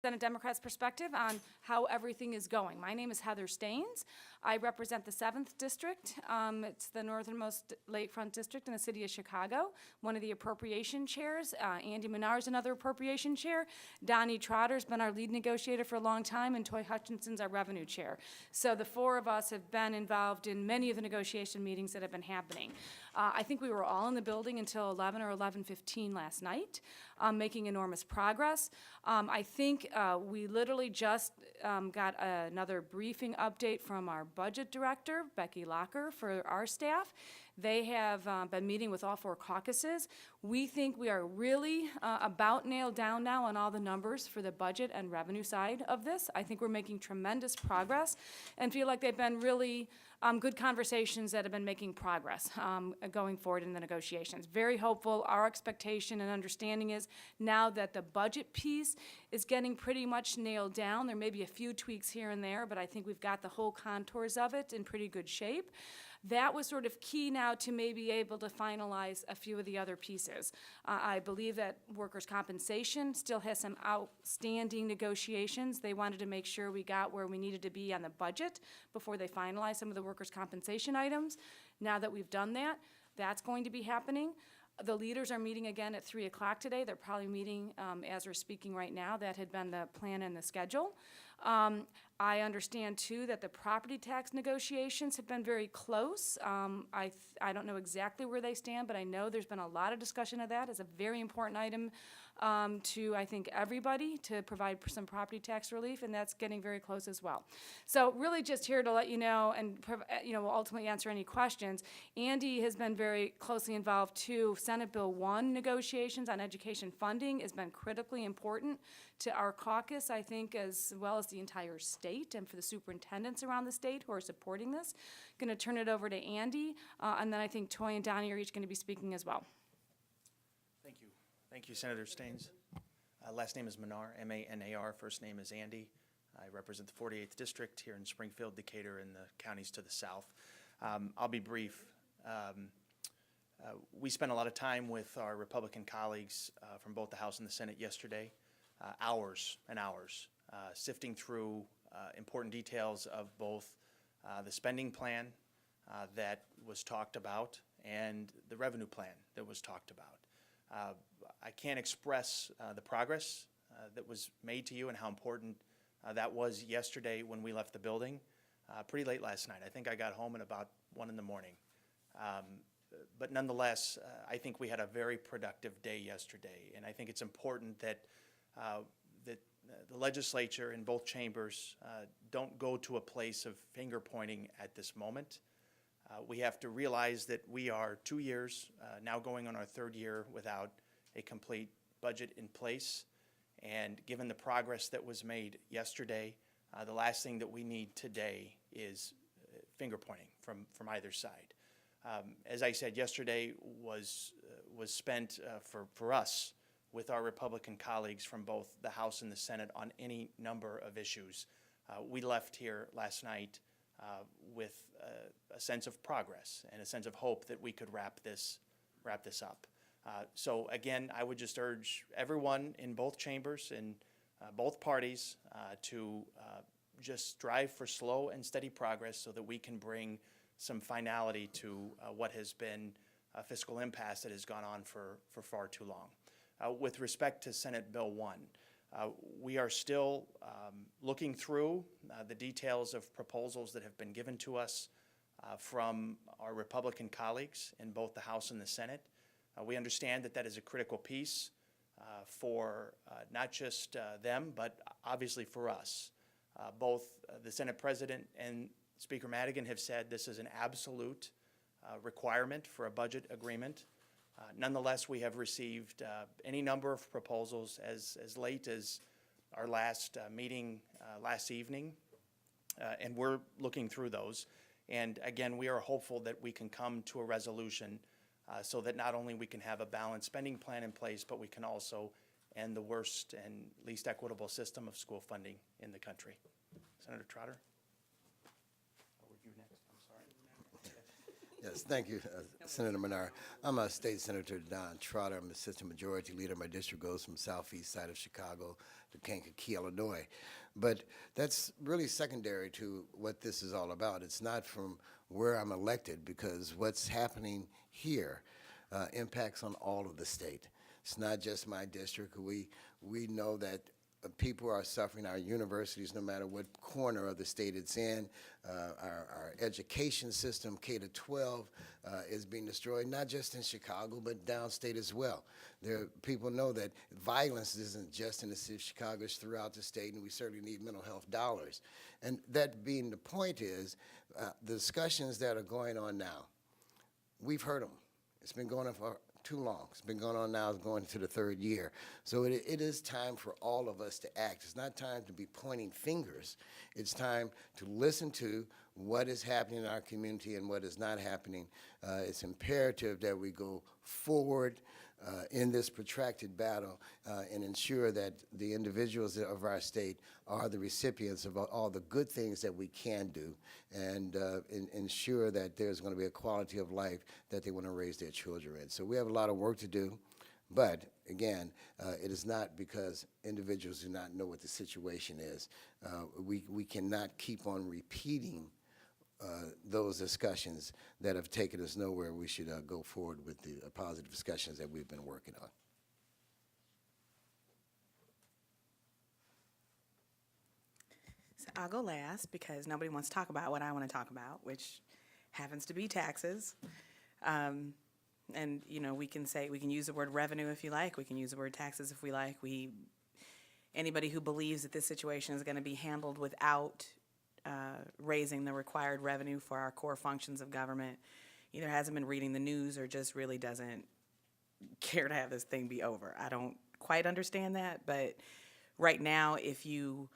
Senate Democrats' perspective on how everything is going. My name is Heather Steans. I represent the 7th District. It's the northernmost lakefront district in the city of Chicago. One of the appropriation chairs. Andy Manar is another appropriation chair. Donne Trotter's been our lead negotiator for a long time, and Toi Hutchinson's our revenue chair. So the four of us have been involved in many of the negotiation meetings that have been happening. I think we were all in the building until 11 or 11:15 last night, making enormous progress. I think we literally just got another briefing update from our budget director, Becky Locker, for our staff. They have been meeting with all four caucuses. We think we are really about nailed down now on all the numbers for the budget and revenue side of this. I think we're making tremendous progress and feel like they've been really good conversations that have been making progress going forward in the negotiations. Very hopeful. Our expectation and understanding is now that the budget piece is getting pretty much nailed down. There may be a few tweaks here and there, but I think we've got the whole contours of it in pretty good shape. That was sort of key now to maybe able to finalize a few of the other pieces. I believe that workers' compensation still has some outstanding negotiations. They wanted to make sure we got where we needed to be on the budget before they finalized some of the workers' compensation items. Now that we've done that, that's going to be happening. The leaders are meeting again at 3 o'clock today. They're probably meeting as we're speaking right now. That had been the plan and the schedule. I understand, too, that the property tax negotiations have been very close. I don't know exactly where they stand, but I know there's been a lot of discussion of that. It's a very important item to, I think, everybody to provide some property tax relief, and that's getting very close as well. So really just here to let you know and ultimately answer any questions. Andy has been very closely involved, too. Senate Bill 1 negotiations on education funding has been critically important to our caucus, I think, as well as the entire state and for the superintendents around the state who are supporting this. Going to turn it over to Andy, and then I think Toi and Donnie are each going to be speaking as well. Thank you. Thank you, Senator Steans. Last name is Manar, M-A-N-A-R. First name is Andy. I represent the 48th District here in Springfield, Decatur, and the counties to the south. I'll be brief. We spent a lot of time with our Republican colleagues from both the House and the Senate yesterday, hours and hours, sifting through important details of both the spending plan that was talked about and the revenue plan that was talked about. I can't express the progress that was made to you and how important that was yesterday when we left the building. Pretty late last night. I think I got home at about 1 in the morning. But nonetheless, I think we had a very productive day yesterday, and I think it's important that the legislature in both chambers don't go to a place of finger pointing at this moment. We have to realize that we are 2 years, now going on our 3rd year without a complete budget in place. And given the progress that was made yesterday, the last thing that we need today is finger pointing from either side. As I said, yesterday was spent for us with our Republican colleagues from both the House and the Senate on any number of issues. We left here last night with a sense of progress and a sense of hope that we could wrap this up. So again, I would just urge everyone in both chambers and both parties to just strive for slow and steady progress so that we can bring some finality to what has been a fiscal impasse that has gone on for far too long. With respect to Senate Bill 1, we are still looking through the details of proposals that have been given to us from our Republican colleagues in both the House and the Senate. We understand that that is a critical piece for not just them, but obviously for us. Both the Senate President and Speaker Madigan have said this is an absolute requirement for a budget agreement. Nonetheless, we have received any number of proposals as late as our last meeting last evening, and we're looking through those. And again, we are hopeful that we can come to a resolution so that not only we can have a balanced spending plan in place, but we can also end the worst and least equitable system of school funding in the country. Senator Trotter? Or you next, I'm sorry. Yes, thank you, Senator Manar. I'm a State Senator Donne Trotter. I'm Assistant Majority Leader. My district goes from southeast side of Chicago to Kankakee, Illinois. But that's really secondary to what this is all about. It's not from where I'm elected, because what's happening here impacts on all of the state. It's not just my district. We know that people are suffering. Our universities, no matter what corner of the state it's in, our education system, K to 12, is being destroyed, not just in Chicago, but downstate as well. People know that violence isn't just in the city of Chicago, it's throughout the state, and we certainly need mental health dollars. And that being the point is, the discussions that are going on now, we've heard them. It's been going on for too long. It's been going on now, it's going into the third year. So it is time for all of us to act. It's not time to be pointing fingers. It's time to listen to what is happening in our community and what is not happening. It's imperative that we go forward in this protracted battle and ensure that the individuals of our state are the recipients of all the good things that we can do, and ensure that there's going to be a quality of life that they want to raise their children in. So we have a lot of work to do, but again, it is not because individuals do not know what the situation is. We cannot keep on repeating those discussions that have taken us nowhere. We should go forward with the positive discussions that we've been working on. So I'll go last because nobody wants to talk about what I want to talk about, which happens to be taxes. And you know, we can use the word revenue if you like. We can use the word taxes if we like. Anybody who believes that this situation is going to be handled without raising the required revenue for our core functions of government either hasn't been reading the news or just really doesn't care to have this thing be over. I don't quite understand that, but right now, if you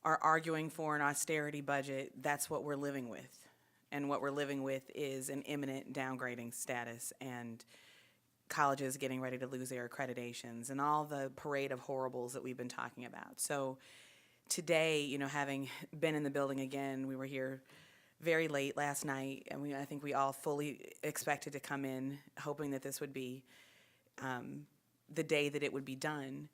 are arguing for an austerity budget, that's what we're living with. And what we're living with is an imminent downgrading status and colleges getting ready to lose their accreditations and all the parade of horribles that we've been talking about. So today, you know, having been in the building again, we were here very late last night, and I think we all fully expected to come in hoping that this would be the day that it would be done.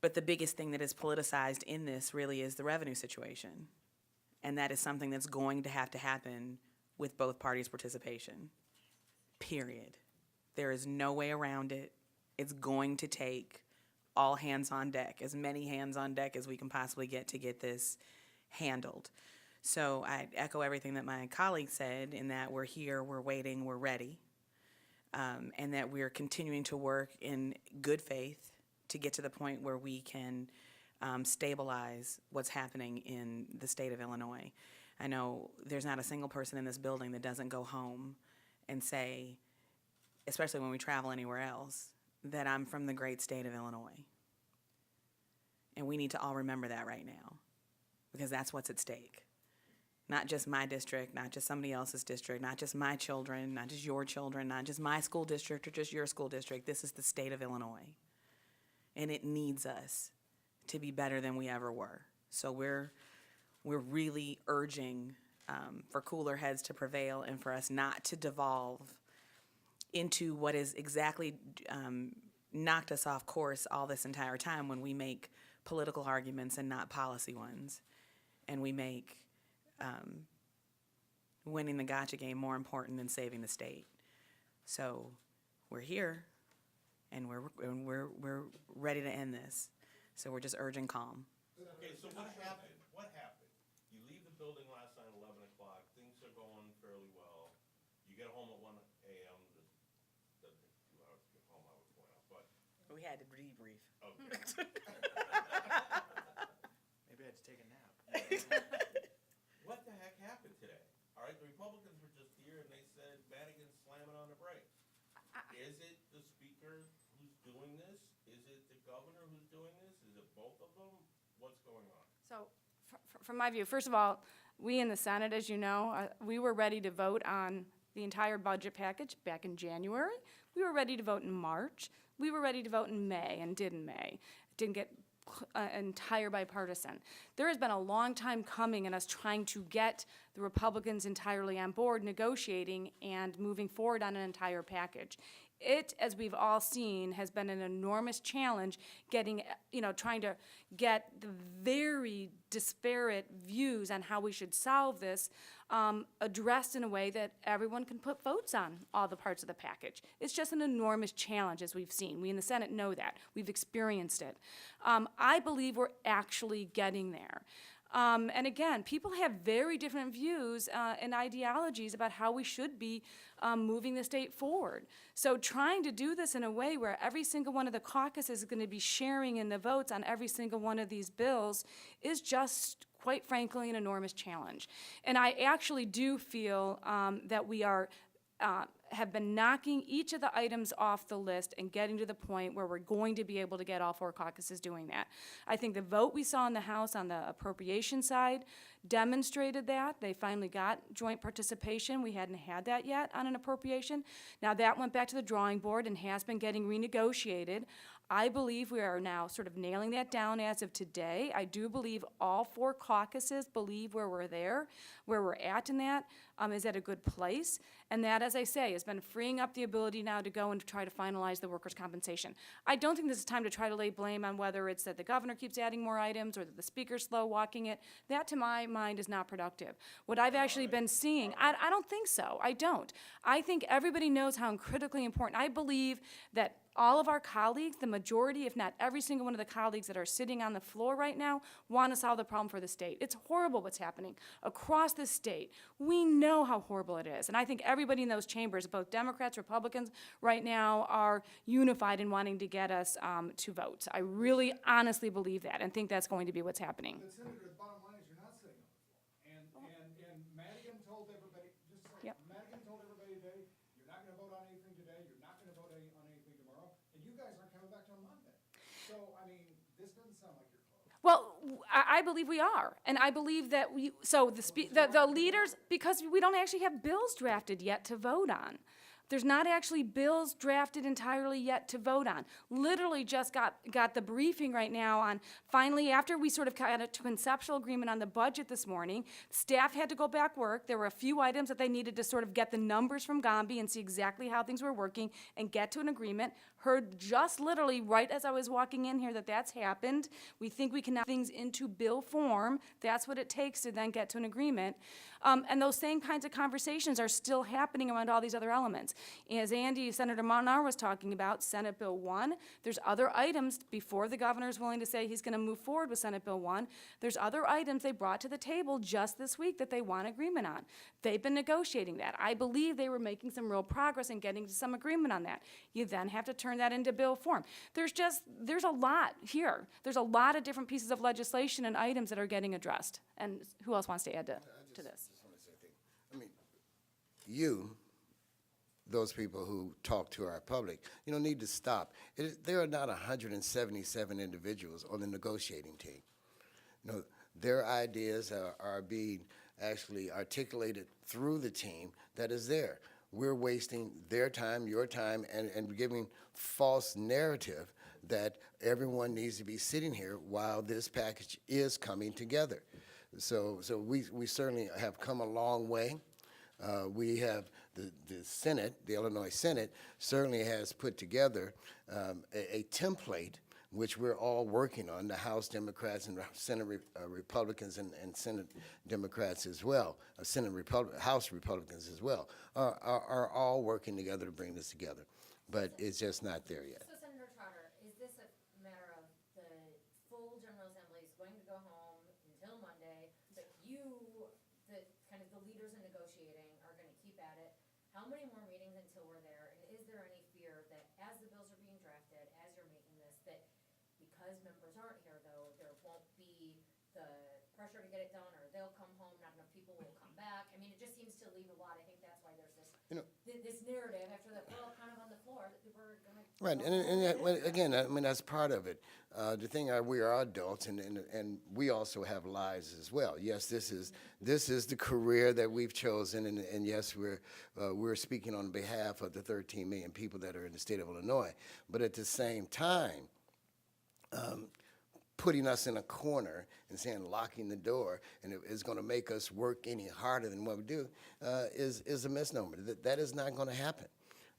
But the biggest thing that is politicized in this really is the revenue situation. And that is something that's going to have to happen with both parties' participation, period. There is no way around it. It's going to take all hands on deck, as many hands on deck as we can possibly get to get this handled. So I echo everything that my colleague said in that we're here, we're waiting, we're ready, and that we're continuing to work in good faith to get to the point where we can stabilize what's happening in the state of Illinois. I know there's not a single person in this building that doesn't go home and say, especially when we travel anywhere else, that I'm from the great state of Illinois. And we need to all remember that right now, because that's what's at stake. Not just my district, not just somebody else's district, not just my children, not just your children, not just my school district or just your school district. This is the state of Illinois. And it needs us to be better than we ever were. So we're really urging for cooler heads to prevail and for us not to devolve into what is exactly knocked us off course all this entire time when we make political arguments and not policy ones. And we make winning the gotcha game more important than saving the state. So we're here, and we're ready to end this. So we're just urging calm. Okay, so what happened? What happened? You leave the building last night at 11 o'clock. Things are going fairly well. You get home at 1 a.m. Doesn't take 2 hours to get home, I would point out, but. We had to debrief. Okay. Maybe I had to take a nap. What the heck happened today? All right, the Republicans were just here and they said Madigan's slamming on the brakes. Is it the speaker who's doing this? Is it the governor who's doing this? Is it both of them? What's going on? So, from my view, first of all, we in the Senate, as you know, we were ready to vote on the entire budget package back in January. We were ready to vote in March. We were ready to vote in May and did in May. It didn't get entire bipartisan. There has been a long time coming in us trying to get the Republicans entirely on board, negotiating and moving forward on an entire package. It, as we've all seen, has been an enormous challenge getting, trying to get the very disparate views on how we should solve this addressed in a way that everyone can put votes on all the parts of the package. It's just an enormous challenge, as we've seen. We in the Senate know that. We've experienced it. I believe we're actually getting there. And again, people have very different views and ideologies about how we should be moving the state forward. So trying to do this in a way where every single one of the caucuses is going to be sharing in the votes on every single one of these bills is just, quite frankly, an enormous challenge. And I actually do feel that we are have been knocking each of the items off the list and getting to the point where we're going to be able to get all 4 caucuses doing that. I think the vote we saw in the House on the appropriation side demonstrated that. They finally got joint participation. We hadn't had that yet on an appropriation. Now that went back to the drawing board and has been getting renegotiated. I believe we are now sort of nailing that down as of today. I do believe all 4 caucuses believe where we're at in that is at a good place. And that, as I say, has been freeing up the ability now to go and try to finalize the workers' compensation. I don't think this is time to try to lay blame on whether it's that the governor keeps adding more items or that the speaker's slow walking it. That, to my mind, is not productive. What I've actually been seeing, I don't think so. I don't. I think everybody knows how critically important. I believe that all of our colleagues, the majority, if not every single one of the colleagues that are sitting on the floor right now, want to solve the problem for the state. It's horrible what's happening across the state. We know how horrible it is. And I think everybody in those chambers, both Democrats, Republicans, right now are unified in wanting to get us to vote. I really honestly believe that and think that's going to be what's happening. But Senator, the bottom line is you're not sitting on the floor. And Madigan told everybody, just a second, Yep. Madigan told everybody today, you're not gonna vote on anything today, you're not gonna vote on anything tomorrow, and you guys aren't coming back till Monday. So, I mean, this doesn't sound like you're close. Well, I believe we are, and I believe that the leaders, because we don't actually have bills drafted yet to vote on. There's not actually bills drafted entirely yet to vote on. Literally just got the briefing right now on, finally, after we sort of got a conceptual agreement on the budget this morning, staff had to go back work. There were a few items that they needed to sort of get the numbers from Gombe and see exactly how things were working and get to an agreement. Heard just literally right as I was walking in here that that's happened. We think we can have things into bill form. That's what it takes to then get to an agreement. And those same kinds of conversations are still happening around all these other elements. As Senator Manar was talking about, Senate Bill 1, there's other items before the governor's willing to say he's going to move forward with Senate Bill 1. There's other items they brought to the table just this week that they want agreement on. They've been negotiating that. I believe they were making some real progress in getting to some agreement on that. You then have to turn that into bill form. There's a lot here. There's a lot of different pieces of legislation and items that are getting addressed. And who else wants to add to this? I just want to say a thing. I mean, those people who talk to our public, need to stop. There are not 177 individuals on the negotiating team. Their ideas are being actually articulated through the team that is there. We're wasting their time, your time, and giving false narrative that everyone needs to be sitting here while this package is coming together. So we certainly have come a long way. We have the Senate, the Illinois Senate, certainly has put together a template which we're all working on, the House Democrats and Senate Republicans and Senate Democrats as well, House Republicans as well, are all working together to bring this together. But it's just not there yet. So Senator Trotter, is this a matter of the full General Assembly is going to go home until Monday, but you, the leaders in negotiating, are going to keep at it? How many more meetings until we're there? And is there any fear that as the bills are being drafted, as you're making this, that because members aren't here, though, there won't be the pressure to get it done, or they'll come home, not enough people will come back? I mean, it just seems to leave a lot. I think that's why there's this this narrative after that we're all kind of on the floor that people are going to. Right, and again, I mean, that's part of it. The thing we are adults, and we also have lives as well. Yes, this is the career that we've chosen, and yes, we're speaking on behalf of the 13 million people that are in the state of Illinois. But at the same time, putting us in a corner and saying locking the door and it is going to make us work any harder than what we do is a misnomer. That is not going to happen.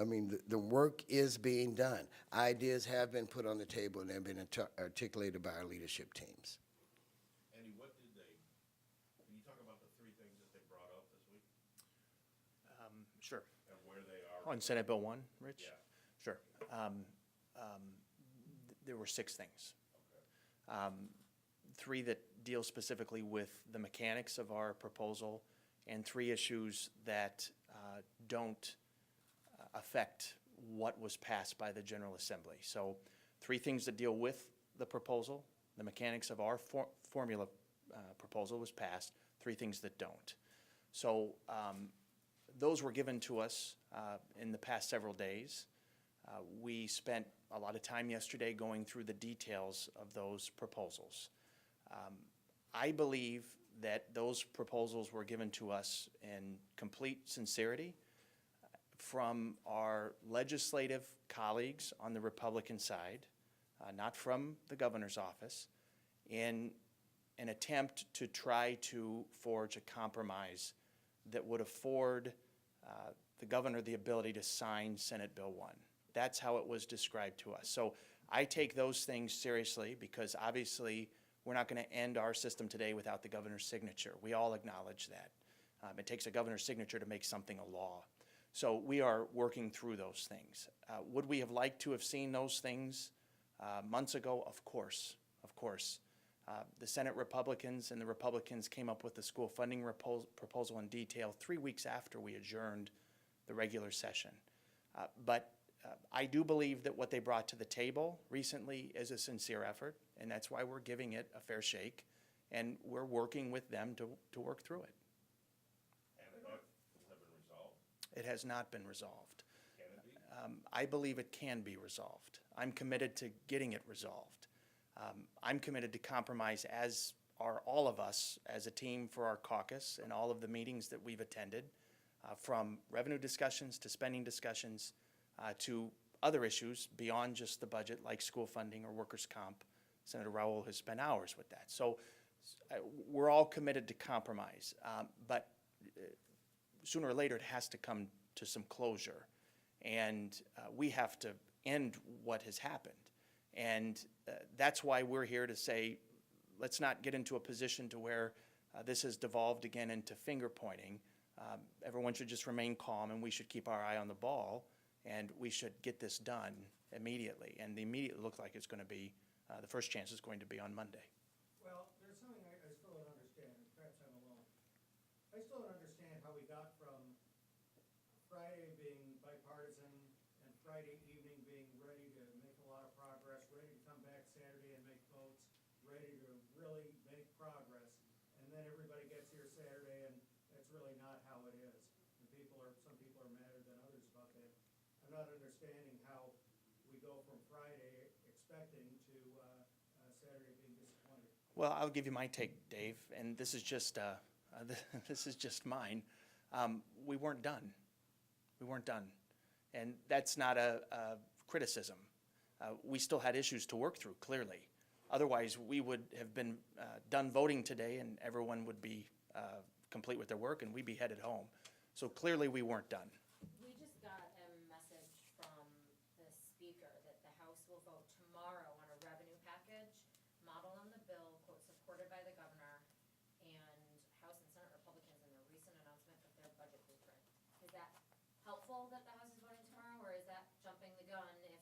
I mean, the work is being done. Ideas have been put on the table and they've been articulated by our leadership teams. Andy, can you talk about the three things that they brought up this week Sure. and where they are? On Senate Bill 1, Rich? Yeah. Sure. There were 6 things. 3 that deal specifically with the mechanics of our proposal, and 3 issues that don't affect what was passed by the General Assembly. So 3 things that deal with the proposal, the mechanics of our formula proposal was passed, 3 things that don't. So those were given to us in the past several days. We spent a lot of time yesterday going through the details of those proposals. I believe that those proposals were given to us in complete sincerity from our legislative colleagues on the Republican side, not from the governor's office, in an attempt to try to forge a compromise that would afford the governor the ability to sign Senate Bill 1. That's how it was described to us. So I take those things seriously because obviously we're not going to end our system today without the governor's signature. We all acknowledge that. It takes a governor's signature to make something a law. So we are working through those things. Would we have liked to have seen those things months ago? Of course, of course. The Senate Republicans and the Republicans came up with the school funding proposal in detail 3 weeks after we adjourned the regular session. But I do believe that what they brought to the table recently is a sincere effort, and that's why we're giving it a fair shake, and we're working with them to work through it. And that has been resolved? It has not been resolved. Can it be? I believe it can be resolved. I'm committed to getting it resolved. I'm committed to compromise, as are all of us as a team for our caucus and all of the meetings that we've attended, from revenue discussions to spending discussions to other issues beyond just the budget, like school funding or workers' comp. Senator Raoul has spent hours with that. So we're all committed to compromise, but sooner or later it has to come to some closure, and we have to end what has happened. And that's why we're here to say, let's not get into a position to where this has devolved again into finger pointing. Everyone should just remain calm, and we should keep our eye on the ball, and we should get this done immediately. And the immediate looks like it's going to be, the first chance is going to be on Monday. Well, there's something I still don't understand, and perhaps I'm alone. I still don't understand how we got from Friday being bipartisan and Friday evening being ready to make a lot of progress, ready to come back Saturday and make votes, ready to really make progress, and then everybody gets here Saturday and that's really not how it is. And some people are madder than others about that. I'm not understanding how we go from Friday expecting to Saturday being disappointed. Well, I'll give you my take, Dave, and this is just this is just mine. We weren't done. We weren't done, and that's not a criticism. We still had issues to work through, clearly. Otherwise, we would have been done voting today, and everyone would be complete with their work, and we'd be headed home. So clearly, we weren't done. We just got a message from the speaker that the House will vote tomorrow on a revenue package modeled on the bill, quote, supported by the governor and House and Senate Republicans in their recent announcement of their budget blueprint. Is that helpful that the House is voting tomorrow, or is that jumping the gun if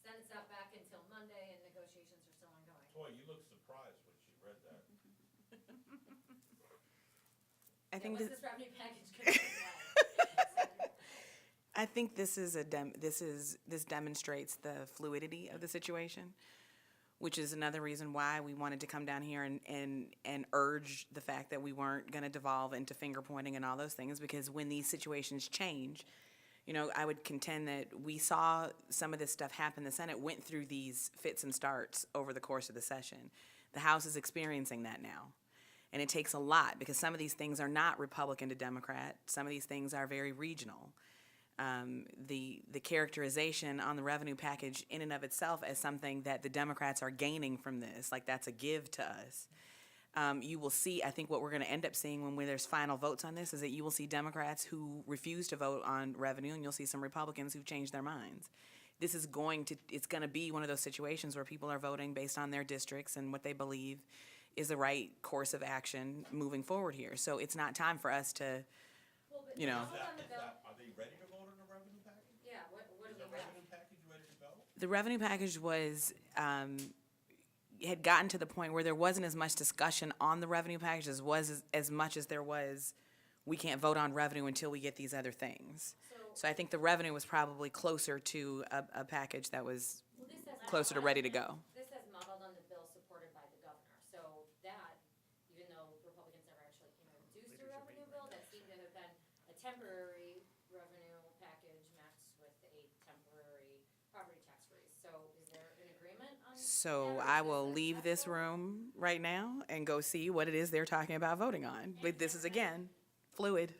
Senate's not back until Monday and negotiations are still ongoing? Toy, you look surprised when she read that. I think What's this, this revenue package gonna look like? I think this demonstrates the fluidity of the situation, which is another reason why we wanted to come down here and urge the fact that we weren't going to devolve into finger pointing and all those things, because when these situations change, you know, I would contend that we saw some of this stuff happen. The Senate went through these fits and starts over the course of the session. The House is experiencing that now. And it takes a lot, because some of these things are not Republican to Democrat. Some of these things are very regional. the characterization on the revenue package in and of itself as something that the Democrats are gaining from this, like that's a give to us. You will see, I think what we're going to end up seeing when there's final votes on this is that you will see Democrats who refuse to vote on revenue, and you'll see some Republicans who've changed their minds. This is it's going to be one of those situations where people are voting based on their districts and what they believe is the right course of action moving forward here. So it's not time for us to, Well, but you know. hold on the bill. Are they ready to vote on the revenue package? Yeah, what do Is we the have? revenue package ready to go? The revenue package was, had gotten to the point where there wasn't as much discussion on the revenue package as much as there was, we can't vote on revenue until we get these other things. So I think the revenue was probably closer to a package that was Well, this says closer to ready to go. This says modeled on the bill supported by the governor, so that, even though Republicans never actually introduced a revenue bill, that seemed to have been a temporary revenue package mixed with a temporary property tax freeze. So is there an agreement on? So that, or I is will this leave this acceptable? room right now and go see what it is they're talking about voting on. But this is, again, fluid.